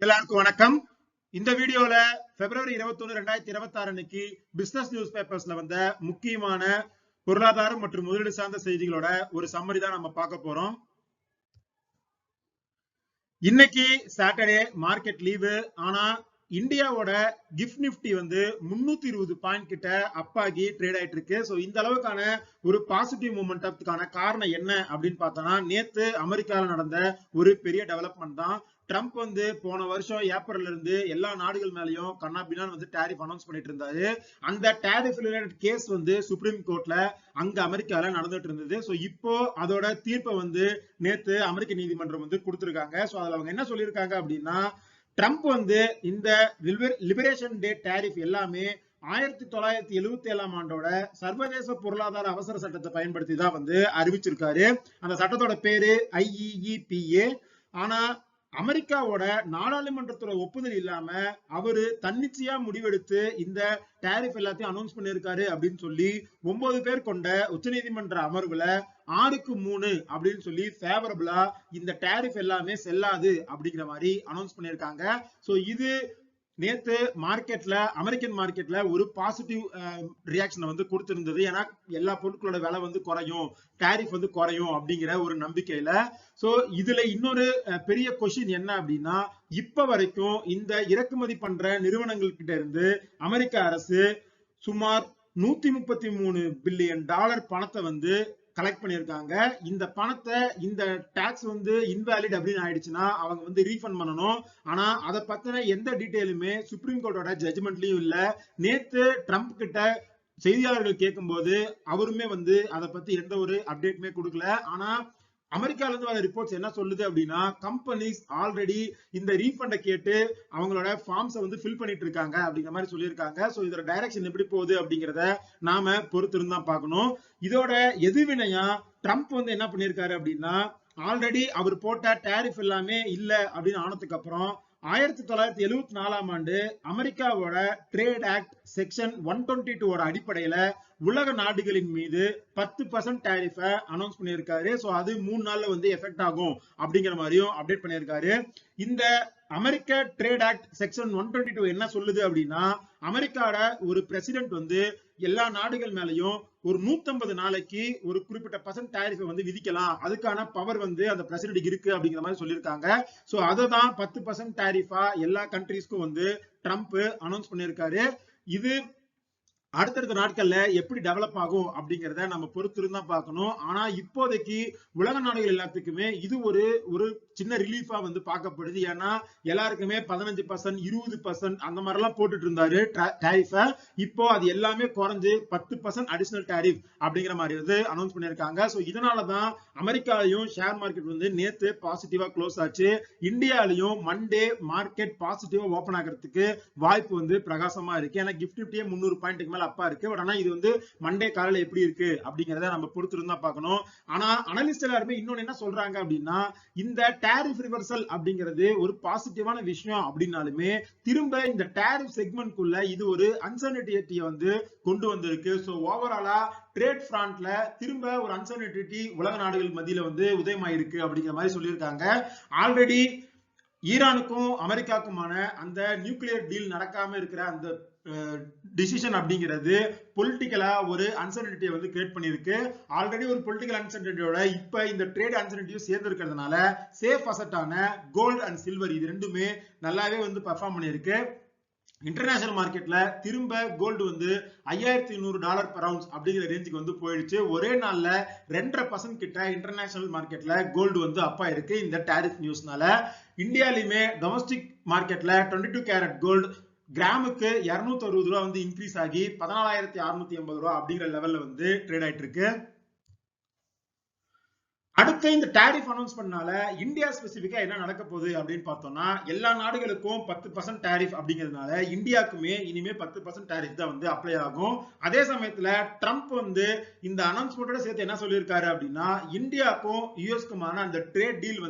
எல்லாருக்கும் வணக்கம். இந்த வீடியோல பிப்ரவரி 21, 2026 அன்னைக்கு பிசினஸ் நியூஸ் பேப்பர்ஸ்ல வந்த முக்கியமான பொருளாதாரம் மற்றும் முதலீடு சார்ந்த செய்திகளோட ஒரு சம்மரி தான் நம்ம பார்க்க போறோம். இன்னைக்கு சாட்டர்டே மார்க்கெட் லீவு. ஆனா இந்தியாவோட கிஃப்ட் நிப்டி 320 பாயிண்ட் கிட்ட அப்பாகி ட்ரேட் ஆயிட்டு இருக்கு. சோ இந்த அளவுக்கான ஒரு பாசிட்டிவ் மூமெண்டத்துக்கான காரணம் என்ன அப்படின்னு பார்த்தோம்னா, நேத்து அமெரிக்கால நடந்த ஒரு பெரிய டெவலப்மெண்ட் தான். ட்ரம்ப் போன வருஷம் ஏப்ரல்ல இருந்து எல்லா நாடுகள் மேலயும் கண்ணாபின்னான்னு டாரிஃப் அனௌன்ஸ் பண்ணிட்டு இருந்தாரு. அந்த டாரிஃப் ரிலேட்டட் கேஸ் சுப்ரீம் கோர்ட்ல அங்க அமெரிக்கால நடந்துட்டு இருந்தது. சோ இப்போ அதோட தீர்ப்பை நேத்து அமெரிக்க நீதிமன்றம் கொடுத்திருக்காங்க. சோ அதுல அவங்க என்ன சொல்லியிருக்காங்க அப்படின்னா, ட்ரம்ப் இந்த லிபரேஷன் டே டாரிஃப் எல்லாமே 1977 ஆண்டோட சர்வதேச பொருளாதார அவசர சட்டத்தை பயன்படுத்தி தான் அறிவிச்சிருக்காரு. அந்த சட்டத்தோட பேரு IEEPA. ஆனா அமெரிக்காவோட நாடாளுமன்றத்தோட ஒப்புதல் இல்லாம அவரு தன்னிச்சையா முடிவெடுத்து இந்த டாரிஃப் எல்லாத்தையும் அனௌன்ஸ் பண்ணிருக்காரு அப்படின்னு சொல்லி 9 பேர் கொண்ட உச்சநீதிமன்ற அமர்வுல 6-3 அப்படின்னு சொல்லி ஃபேவரபிளா இந்த டாரிஃப் எல்லாமே செல்லாது அப்படிங்கிற மாதிரி அனௌன்ஸ் பண்ணிருக்காங்க. சோ இது நேத்து மார்க்கெட்ல அமெரிக்கன் மார்க்கெட்ல ஒரு பாசிட்டிவ் ரியாக்ஷன் கொடுத்திருந்தது. ஏன்னா எல்லா பொருட்களோட விலை குறையும், டாரிஃப் குறையும் அப்படிங்கிற ஒரு நம்பிக்கையில. சோ இதுல இன்னொரு பெரிய கொஸ்டின் என்ன அப்படின்னா, இப்ப வரைக்கும் இந்த இறக்குமதி பண்ற நிறுவனங்கள் கிட்ட இருந்து அமெரிக்க அரசு சுமார் $133 பில்லியன் பணத்தை கலெக்ட் பண்ணிருக்காங்க. இந்த பணத்தை இந்த டாக்ஸ் இன்வாலிட் அப்படின்னு ஆயிடுச்சுன்னா அவங்க ரீஃபண்ட் பண்ணணும். ஆனா அதை பத்தின எந்த டீடைலுமே சுப்ரீம் கோர்ட்டோட ஜட்ஜ்மெண்ட்லயும் இல்ல. நேத்து ட்ரம்ப் கிட்ட செய்தியாளர்கள் கேட்கும் போது அவருமே அதை பத்தி எந்த ஒரு அப்டேட்டுமே கொடுக்கல. ஆனா அமெரிக்கால இருந்து வர ரிப்போர்ட்ஸ் என்ன சொல்லுது அப்படின்னா, கம்பெனிஸ் ஆல்ரெடி இந்த ரீஃபண்டை கேட்டு அவங்களோட ஃபார்ம்ஸை ஃபில் பண்ணிட்டு இருக்காங்க அப்படிங்கிற மாதிரி சொல்லியிருக்காங்க. சோ இதோட டைரக்ஷன் எப்படி போகுது அப்படிங்கிறத நாம பொறுத்திருந்து தான் பார்க்கணும். இதோட எதிர்வினையா ட்ரம்ப் என்ன பண்ணிருக்காரு அப்படின்னா, ஆல்ரெடி அவர் போட்ட டாரிஃப் எல்லாமே இல்ல அப்படின்னு ஆனதுக்கு அப்புறம் 1974 ஆண்டு அமெரிக்காவோட ட்ரேட் ஆக்ட் செக்ஷன் 122 அடிப்படையில உலக நாடுகளின் மீது 10% டாரிஃபை அனௌன்ஸ் பண்ணியிருக்காரு. சோ அது 3 நாள்ல எஃபெக்ட் ஆகும் அப்படிங்கிற மாதிரியும் அப்டேட் பண்ணியிருக்காரு. இந்த அமெரிக்க ட்ரேட் ஆக்ட் செக்ஷன் 122 என்ன சொல்லுது அப்படின்னா, அமெரிக்காவோட ஒரு பிரசிடென்ட் எல்லா நாடுகள் மேலையும் ஒரு 150 நாளைக்கு ஒரு குறிப்பிட்ட பர்சன்ட் டாரிஃபை விதிக்கலாம். அதுக்கான பவர் அந்த பிரசிடென்ட் இருக்கு அப்படிங்கிற மாதிரி சொல்லியிருக்காங்க. சோ அததான் 10% டாரிஃபா எல்லா கண்ட்ரீஸ்க்கும் ட்ரம்ப் அனௌன்ஸ் பண்ணியிருக்காரு. இது அடுத்தடுத்த நாட்கள்ல எப்படி டெவலப் ஆகும் அப்படிங்கறத நம்ம பொறுத்திருந்து தான் பார்க்கணும். ஆனா இப்போதைக்கு உலக நாடுகள் எல்லாத்துக்குமே இது ஒரு சின்ன ரிலீஃபா பார்க்கப்படுது. ஏன்னா எல்லாருக்குமே 15%, 20% அந்த மாதிரி எல்லாம் போட்டுட்டு இருந்தாரு டாரிஃப. இப்போ அது எல்லாமே குறைஞ்சு 10% அடிஷனல் டாரிஃப் அப்படிங்கிற மாதிரி அனௌன்ஸ் பண்ணிருக்காங்க. சோ இதனாலதான் அமெரிக்காலையும் ஷேர் மார்க்கெட் நேத்து பாசிட்டிவா க்ளோஸ் ஆச்சு. இந்தியாலையும் மண்டே மார்க்கெட் பாசிட்டிவா ஓபன் ஆகிறதுக்கு வாய்ப்பு பிரகாசமா இருக்கு. ஏன்னா கிஃப்ட் நிப்டியே 300 பாயிண்ட்க்கு மேல அப்பா இருக்கு. ஆனா இது மண்டே காலையில எப்படி இருக்கு அப்படிங்கறத நம்ம பொறுத்திருந்து தான் பார்க்கணும். ஆனா அனலிஸ்ட் எல்லாருமே இன்னொன்னு என்ன சொல்றாங்க அப்படின்னா, இந்த டாரிஃப் ரிவர்சல் அப்படிங்கிறது ஒரு பாசிட்டிவான விஷயம் அப்படின்னாலுமே திரும்ப இந்த டாரிஃப் செக்மெண்ட்குள்ள இது ஒரு அன்சர்டனிட்டியை கொண்டு வந்திருக்கு. சோ ஓவராலா ட்ரேட் ஃப்ரண்ட்ல திரும்ப ஒரு அன்சர்டனிட்டி உலக நாடுகள் மத்தியில உதயமாயிருக்கு அப்படிங்கிற மாதிரி சொல்லியிருக்காங்க. ஆல்ரெடி ஈரானுக்கும் அமெரிக்காக்குமான அந்த நியூக்ளியர் டீல் நடக்காம இருக்கிற அந்த டிசிஷன் அப்படிங்கிறது பொலிட்டிக்கலா ஒரு அன்சர்டனிட்டியை கிரியேட் பண்ணிருக்கு. ஆல்ரெடி ஒரு பொலிட்டிக்கல் அன்சர்டனிட்டியோட இப்ப இந்த ட்ரேட் அன்சர்டனிட்டியும் சேர்ந்து இருக்கிறதுனால சேஃப் அசெட்டான கோல்ட் அண்ட் சில்வர் இது ரெண்டுமே நல்லாவே பெர்ஃபார்ம் பண்ணிருக்கு. இன்டர்நேஷனல் மார்க்கெட்ல திரும்ப கோல்டு $5,100 per ounce அப்படிங்கிற ரேஞ்சுக்கு போயிடுச்சு. ஒரே நாள்ல 2.5% கிட்ட இன்டர்நேஷனல் மார்க்கெட்ல கோல்டு அப்பா இருக்கு இந்த டாரிஃப் நியூஸ்னால. இந்தியாலையுமே டொமஸ்டிக் மார்க்கெட்ல 22 கேரட் கோல்டு கிராமுக்கு $260 இன்க்ரீஸ் ஆகி 14,680 அப்படிங்கிற லெவல்ல ட்ரேட் ஆயிட்டு இருக்கு. அடுத்து இந்த டாரிஃப் அனௌன்ஸ் பண்ணால இந்தியா ஸ்பெசிபிக்கா என்ன நடக்க போகுது அப்படின்னு பார்த்தோம்னா, எல்லா நாடுகளுக்கும் 10% டாரிஃப் அப்படிங்கிறதுனால இந்தியாவுக்குமே இனிமே 10% டாரிஃப் தான் அப்ளை ஆகும். அதே சமயத்துல ட்ரம்ப் இந்த அனௌன்ஸ்மெண்டோட சேர்த்து என்ன சொல்லியிருக்காரு அப்படின்னா, இந்தியாவுக்கும் யுஎஸ்க்குமான அந்த ட்ரேட் டீல்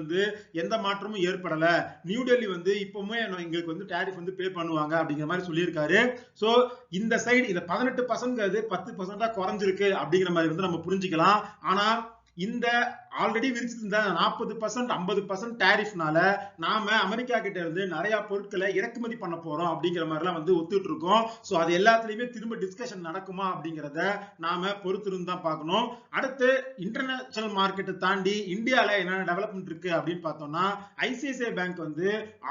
எந்த மாற்றமும் ஏற்படல. நியூ டெல்லி இப்பவுமே எங்களுக்கு டாரிஃப் பே பண்ணுவாங்க அப்படிங்கிற மாதிரி சொல்லியிருக்காரு. சோ இந்த சைடு இந்த 18% 10% குறைஞ்சிருக்கு அப்படிங்கிற மாதிரி நம்ம புரிஞ்சுக்கலாம். ஆனா இந்த ஆல்ரெடி விதிச்சிருந்த 40% 50% டேரிஃப்னால நாம அமெரிக்கா கிட்ட இருந்து நிறைய பொருட்களை இறக்குமதி பண்ண போறோம் அப்படிங்கிற மாதிரி எல்லாம் வந்து ஒத்துட்டு இருக்கோம். சோ அது எல்லாத்துலயுமே திரும்ப டிஸ்கஷன் நடக்குமா அப்படிங்கறத நாம பொறுத்திருந்து தான் பார்க்கணும். அடுத்து இன்டர்நேஷனல் மார்க்கெட்டை தாண்டி இந்தியால என்ன டெவலப்மெண்ட் இருக்கு அப்படின்னு பார்த்தோம்னா ஐசிஐசிஐ பேங்க் வந்து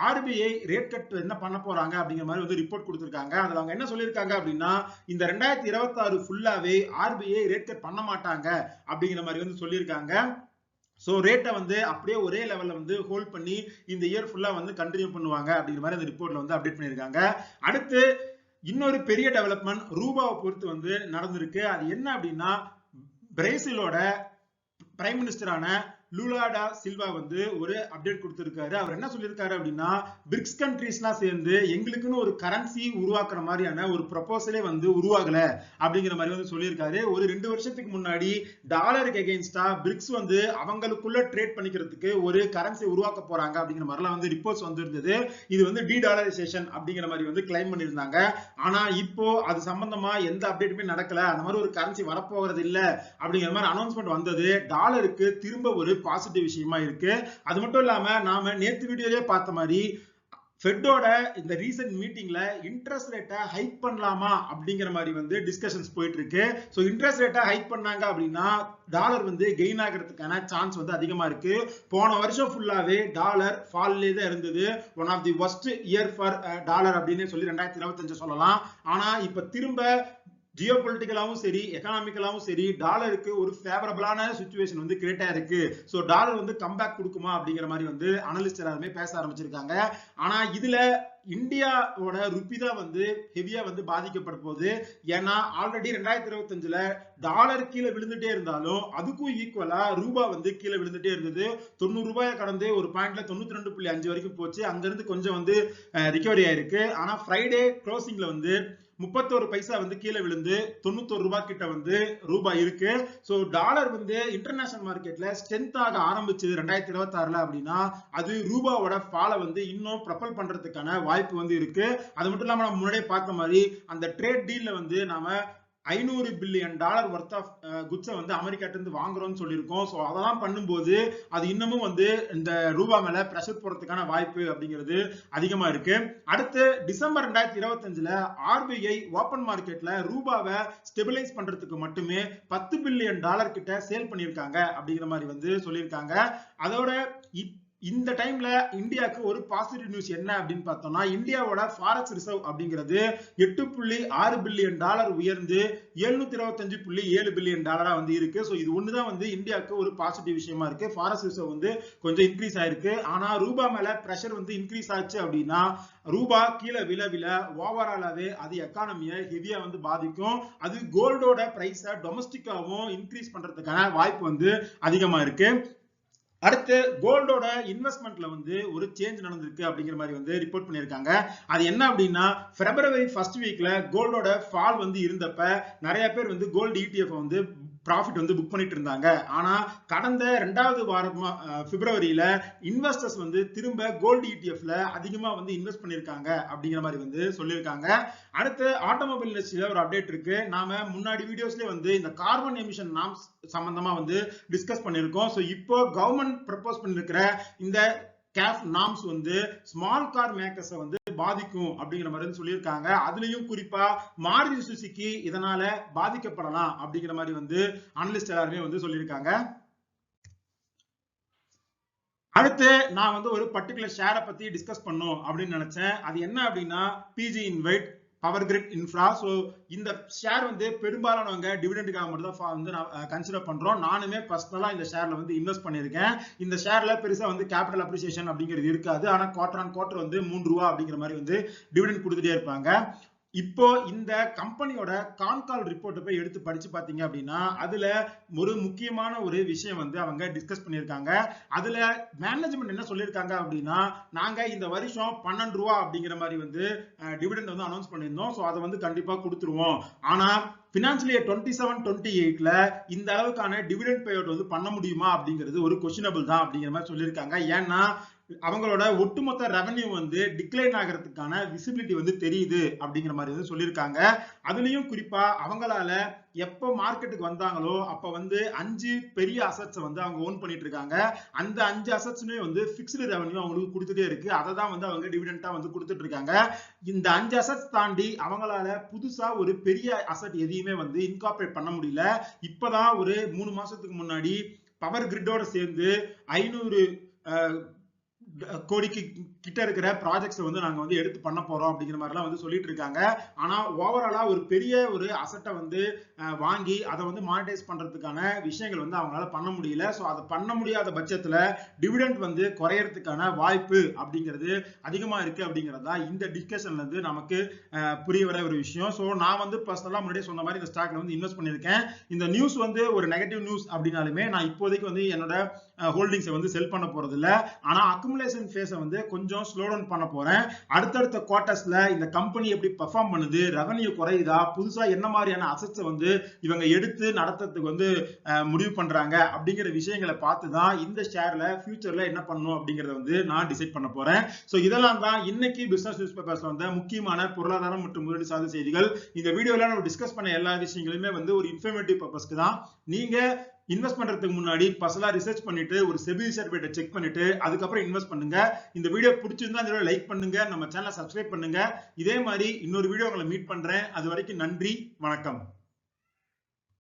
ஆர்பிஐ ரேட் கட் என்ன பண்ண போறாங்க அப்படிங்கிற மாதிரி வந்து ரிப்போர்ட் கொடுத்திருக்காங்க. அதுல அவங்க என்ன சொல்லியிருக்காங்க அப்படின்னா இந்த 2026 ஃபுல்லாவே ஆர்பிஐ ரேட் கட் பண்ண மாட்டாங்க அப்படிங்கிற மாதிரி வந்து சொல்லியிருக்காங்க. சோ ரேட்டை வந்து அப்படியே ஒரே லெவல்ல வந்து ஹோல்ட் பண்ணி இந்த இயர் ஃபுல்லா வந்து கண்டினியூ பண்ணுவாங்க அப்படிங்கிற மாதிரி அந்த ரிப்போர்ட்ல வந்து அப்டேட் பண்ணியிருக்காங்க. அடுத்து இன்னொரு பெரிய டெவலப்மெண்ட் ரூபாவை பொறுத்து வந்து நடந்திருக்கு. அது என்ன அப்படின்னா பிரேசிலோட பிரைம் மினிஸ்டரான லூலாடா சில்வா வந்து ஒரு அப்டேட் கொடுத்திருக்காரு. அவர் என்ன சொல்லியிருக்காரு அப்படின்னா பிரிக்ஸ் கண்ட்ரீஸ்லாம் சேர்ந்து எங்களுக்குன்னு ஒரு கரன்சி உருவாக்குற மாதிரியான ஒரு ப்ரொபோசலே வந்து உருவாகல அப்படிங்கிற மாதிரி வந்து சொல்லியிருக்காரு. ஒரு 2 வருஷத்துக்கு முன்னாடி டாலருக்கு எகெயின்ஸ்டா பிரிக்ஸ் வந்து அவங்களுக்குள்ள ட்ரேட் பண்ணிக்கிறதுக்கு ஒரு கரன்சி உருவாக்க போறாங்க அப்படிங்கிற மாதிரிலாம் வந்து ரிப்போர்ட்ஸ் வந்திருந்தது. இது வந்து டீடாலரைசேஷன் அப்படிங்கிற மாதிரி வந்து கிளைம் பண்ணியிருந்தாங்க. ஆனா இப்போ அது சம்பந்தமா எந்த அப்டேட்டுமே நடக்கல. அந்த மாதிரி ஒரு கரன்சி வரப்போகிறது இல்ல அப்படிங்கிற மாதிரி அனௌன்ஸ்மெண்ட் வந்தது டாலருக்கு திரும்ப ஒரு பாசிட்டிவ் விஷயமா இருக்கு. அது மட்டும் இல்லாம நாம நேத்து வீடியோலயே பார்த்த மாதிரி ஃபெட்டோட இந்த ரீசன்ட் மீட்டிங்ல இன்ட்ரெஸ்ட் ரேட்டை ஹைக் பண்ணலாமா அப்படிங்கிற மாதிரி வந்து டிஸ்கஷன்ஸ் போயிட்டு இருக்கு. சோ இன்ட்ரெஸ்ட் ரேட்டை ஹைக் பண்ணாங்க அப்படின்னா டாலர் வந்து கெயின் ஆகிறதுக்கான சான்ஸ் வந்து அதிகமா இருக்கு. போன வருஷம் ஃபுல்லாவே டாலர் ஃபால்லே தான் இருந்தது. One of the worst year for dollar அப்படின்னு சொல்லி 2025 சொல்லலாம். ஆனா இப்ப திரும்ப ஜியோபொலிட்டிக்கலாவும் சரி எக்கனாமிக்கலாவும் சரி டாலருக்கு ஒரு ஃபேவரபிளான சிச்சுவேஷன் வந்து கிரியேட் ஆயிருக்கு. சோ டாலர் வந்து கம்பேக் கொடுக்குமா அப்படிங்கிற மாதிரி வந்து அனலிஸ்ட் எல்லாருமே பேச ஆரம்பிச்சிருக்காங்க. ஆனா இதுல இந்தியாவோட ருப்பி தான் வந்து ஹெவியா வந்து பாதிக்கப்பட போகுது. ஏன்னா ஆல்ரெடி 2025ல டாலர் கீழே விழுந்துட்டே இருந்தாலும் அதுக்கும் ஈக்குவலா ரூபா வந்து கீழே விழுந்துட்டே இருந்தது. 90 ரூபாயை கடந்து ஒரு பாயிண்ட்ல 92.5 வரைக்கும் போச்சு. அங்கிருந்து கொஞ்சம் வந்து ரிகவரி ஆயிருக்கு. ஆனா ஃப்ரைடே க்ளோசிங்ல வந்து 31 பைசா வந்து கீழே விழுந்து 91 ரூபாய் கிட்ட வந்து ரூபாய் இருக்கு. சோ டாலர் வந்து இன்டர்நேஷனல் மார்க்கெட்ல ஸ்ட்ரென்த் ஆக ஆரம்பிச்சது 2026ல அப்படின்னா அது ரூபாவோட ஃபால வந்து இன்னும் ப்ரொபல் பண்றதுக்கான வாய்ப்பு வந்து இருக்கு. அது மட்டும் இல்லாம நம்ம முன்னாடியே பார்த்த மாதிரி அந்த ட்ரேட் டீல்ல வந்து நாம $500 பில்லியன் ஒர்த் ஆஃப் குட்ஸை வந்து அமெரிக்கா இருந்து வாங்குறோம்னு சொல்லியிருக்கோம். ஸோ அதெல்லாம் பண்ணும்போது அது இன்னமும் வந்து இந்த ரூபா மேல பிரஷர் போறதுக்கான வாய்ப்பு அப்படிங்கிறது அதிகமா இருக்கு. அடுத்து டிசம்பர் 2025ல ஆர்பிஐ ஓபன் மார்க்கெட்ல ரூபாவை ஸ்டெபிலைஸ் பண்றதுக்கு மட்டுமே $10 பில்லியன் கிட்ட சேல் பண்ணியிருக்காங்க அப்படிங்கிற மாதிரி வந்து சொல்லியிருக்காங்க. அதோட இந்த டைம்ல இந்தியாவுக்கு ஒரு பாசிட்டிவ் நியூஸ் என்ன அப்படின்னு பார்த்தோம்னா இந்தியாவோட ஃபாரெக்ஸ் ரிசர்வ் அப்படிங்கிறது $8.6 பில்லியன் உயர்ந்து $725.7 பில்லியன் வந்து இருக்கு. சோ இது ஒண்ணுதான் வந்து இந்தியாவுக்கு ஒரு பாசிட்டிவ் விஷயமா இருக்கு. ஃபாரெக்ஸ் ரிசர்வ் வந்து கொஞ்சம் இன்க்ரீஸ் ஆயிருக்கு. ஆனா ரூபா மேல பிரஷர் வந்து இன்க்ரீஸ் ஆச்சு அப்படின்னா ரூபா கீழே விழ ஓவராலாவே அது எக்கானமியை ஹெவியா வந்து பாதிக்கும். அது கோல்டோட பிரைஸை டொமஸ்டிக்காவும் இன்க்ரீஸ் பண்றதுக்கான வாய்ப்பு வந்து அதிகமா இருக்கு. அடுத்து கோல்டோட இன்வெஸ்ட்மெண்ட்ல வந்து ஒரு சேஞ்ச் நடந்திருக்கு அப்படிங்கிற மாதிரி வந்து ரிப்போர்ட் பண்ணியிருக்காங்க. அது என்ன அப்படின்னா பிப்ரவரி ஃபர்ஸ்ட் வீக்ல கோல்டோட ஃபால் வந்து இருந்தப்ப நிறைய பேர் வந்து கோல்டு ETF வந்து ப்ராஃபிட் வந்து புக் பண்ணிட்டு இருந்தாங்க. ஆனா கடந்த 2வது வாரமா பிப்ரவரியில இன்வெஸ்டர்ஸ் வந்து திரும்ப கோல்டு ETFல அதிகமா வந்து இன்வெஸ்ட் பண்ணிருக்காங்க அப்படிங்கிற மாதிரி வந்து சொல்லியிருக்காங்க. அடுத்து ஆட்டோமொபைல் இண்டஸ்ட்ரியில ஒரு அப்டேட் இருக்கு. நாம முன்னாடி வீடியோஸ்லயே வந்து இந்த கார்பன் எமிஷன் நார்ம்ஸ் சம்பந்தமா வந்து டிஸ்கஸ் பண்ணிருக்கோம். சோ இப்போ கவர்மெண்ட் ப்ரப்போஸ் பண்ணிருக்கிற இந்த கேஃப் நார்ம்ஸ் வந்து ஸ்மால் கார் மேக்கர்ஸை வந்து பாதிக்கும் அப்படிங்கிற மாதிரி சொல்லியிருக்காங்க. அதுலயும் குறிப்பா மாருதி சுசுகி இதனால பாதிக்கப்படலாம் அப்படிங்கிற மாதிரி வந்து அனலிஸ்ட் எல்லாருமே வந்து சொல்லியிருக்காங்க. அடுத்து நான் வந்து ஒரு பர்டிகுலர் ஷேரை பத்தி டிஸ்கஸ் பண்ணும் அப்படின்னு நினைச்சேன். அது என்ன அப்படின்னா PG Invite power grid infra. So இந்த ஷேர் வந்து பெரும்பாலானவங்க டிவிடெண்டுக்காக மட்டும் தான் வந்து கன்சிடர் பண்றோம். நானுமே பர்சனலா இந்த ஷேர்ல வந்து இன்வெஸ்ட் பண்ணிருக்கேன். இந்த ஷேர்ல பெருசா வந்து கேபிட்டல் அப்ரிசியேஷன் அப்படிங்கிறது இருக்காது. ஆனா குவார்டர் ஆன் குவார்டர் வந்து 3 ரூபா அப்படிங்கிற மாதிரி வந்து டிவிடெண்ட் கொடுத்துட்டே இருப்பாங்க. இப்போ இந்த கம்பெனியோட கான்கால் ரிப்போர்ட் போய் எடுத்து படிச்சு பாத்தீங்க அப்படின்னா அதுல ஒரு முக்கியமான ஒரு விஷயம் வந்து அவங்க டிஸ்கஸ் பண்ணிருக்காங்க. அதுல மேனேஜ்மெண்ட் என்ன சொல்லியிருக்காங்க அப்படின்னா நாங்க இந்த வருஷம் 12 ரூபா அப்படிங்கிற மாதிரி வந்து டிவிடெண்ட் வந்து அனௌன்ஸ் பண்ணியிருந்தோம். சோ அதை வந்து கண்டிப்பா கொடுத்துருவோம். ஆனா பினான்சியல் இயர் 27-28ல இந்த அளவுக்கான டிவிடெண்ட் பே அவுட் வந்து பண்ண முடியுமா அப்படிங்கிறது ஒரு கொஸ்டினபிள் தான் அப்படிங்கிற மாதிரி சொல்லியிருக்காங்க. ஏன்னா அவங்களோட ஒட்டுமொத்த ரெவன்யூ வந்து டிக்ளைன் ஆகிறதுக்கான விசிபிலிட்டி வந்து தெரியுது அப்படிங்கிற மாதிரி வந்து சொல்லியிருக்காங்க. அதுலயும் குறிப்பா அவங்களால எப்ப மார்க்கெட்டுக்கு வந்தாங்களோ அப்ப வந்து 5 பெரிய அசட்ஸ் வந்து அவங்க ஓன் பண்ணிட்டு இருக்காங்க. அந்த 5 அசட்ஸ்மே வந்து பிக்ஸ்டு ரெவன்யூ அவங்களுக்கு கொடுத்துட்டே இருக்கு. அதை தான் வந்து அவங்க டிவிடெண்டா வந்து கொடுத்துட்டு இருக்காங்க. இந்த 5 அசட்ஸ் தாண்டி அவங்களால புதுசா ஒரு பெரிய அசட் எதையுமே வந்து இன்கார்பரேட் பண்ண முடியல. இப்பதான் ஒரு 3 மாசத்துக்கு முன்னாடி பவர் கிரிட்டோட சேர்ந்து 500 கோடிக்கு கிட்ட இருக்கிற ப்ராஜெக்ட்ஸ் வந்து நாங்க வந்து எடுத்து பண்ண போறோம் அப்படிங்கிற மாதிரி எல்லாம் வந்து சொல்லிட்டு இருக்காங்க. ஆனா ஓவராலா ஒரு பெரிய ஒரு அசட்டை வந்து வாங்கி அதை வந்து மானிட்டைஸ் பண்றதுக்கான விஷயங்கள் வந்து அவங்களால பண்ண முடியல. சோ அதை பண்ண முடியாத பட்சத்துல டிவிடெண்ட் வந்து குறையறதுக்கான வாய்ப்பு அப்படிங்கிறது அதிகமா இருக்கு அப்படிங்கறதா இந்த டிஸ்கஷன்ல இருந்து நமக்கு புரிய வர ஒரு விஷயம். சோ நான் வந்து பர்சனலா முன்னாடியே சொன்ன மாதிரி இந்த ஸ்டாக்ல வந்து இன்வெஸ்ட் பண்ணிருக்கேன். இந்த நியூஸ் வந்து ஒரு நெகட்டிவ் நியூஸ் அப்படின்னாலுமே நான் இப்போதைக்கு வந்து என்னோட ஹோல்டிங்ஸை வந்து செல் பண்ண போறது இல்ல. ஆனா அக்குமுலேஷன் ஃபேஸை வந்து கொஞ்சம் ஸ்லோ டவுன் பண்ண போறேன். அடுத்தடுத்த குவார்ட்டர்ஸ்ல இந்த கம்பெனி எப்படி பெர்ஃபார்ம் பண்ணுது, ரெவன்யூ குறையுதா, புதுசா என்ன மாதிரியான அசெட்ஸை வந்து இவங்க எடுத்து நடத்துறதுக்கு வந்து முடிவு பண்றாங்க அப்படிங்கிற விஷயங்களை பார்த்து தான் இந்த ஷேர்ல ஃபியூச்சர்ல என்ன பண்ணணும் அப்படிங்கறத வந்து நான் டிசைட் பண்ண போறேன். சோ இதெல்லாம் தான் இன்னைக்கு பிசினஸ் நியூஸ் பேப்பர்ஸ்ல வந்த முக்கியமான பொருளாதாரம் மற்றும் முதலீடு சார்ந்த செய்திகள். இந்த வீடியோல நம்ம டிஸ்கஸ் பண்ண எல்லா விஷயங்களுமே வந்து ஒரு இன்ஃபர்மேட்டிவ் பர்பஸ்க்கு தான். நீங்க இன்வெஸ்ட் பண்றதுக்கு முன்னாடி பர்சனலா ரிசர்ச் பண்ணிட்டு ஒரு செபி சர்டிபிகேட்டை செக் பண்ணிட்டு அதுக்கப்புறம் இன்வெஸ்ட் பண்ணுங்க. இந்த வீடியோ பிடிச்சிருந்தா இந்த வீடியோ லைக் பண்ணுங்க, நம்ம சேனலை சப்ஸ்கிரைப் பண்ணுங்க. இதே மாதிரி இன்னொரு வீடியோ உங்களை மீட் பண்றேன். அது வரைக்கும் நன்றி, வணக்கம்.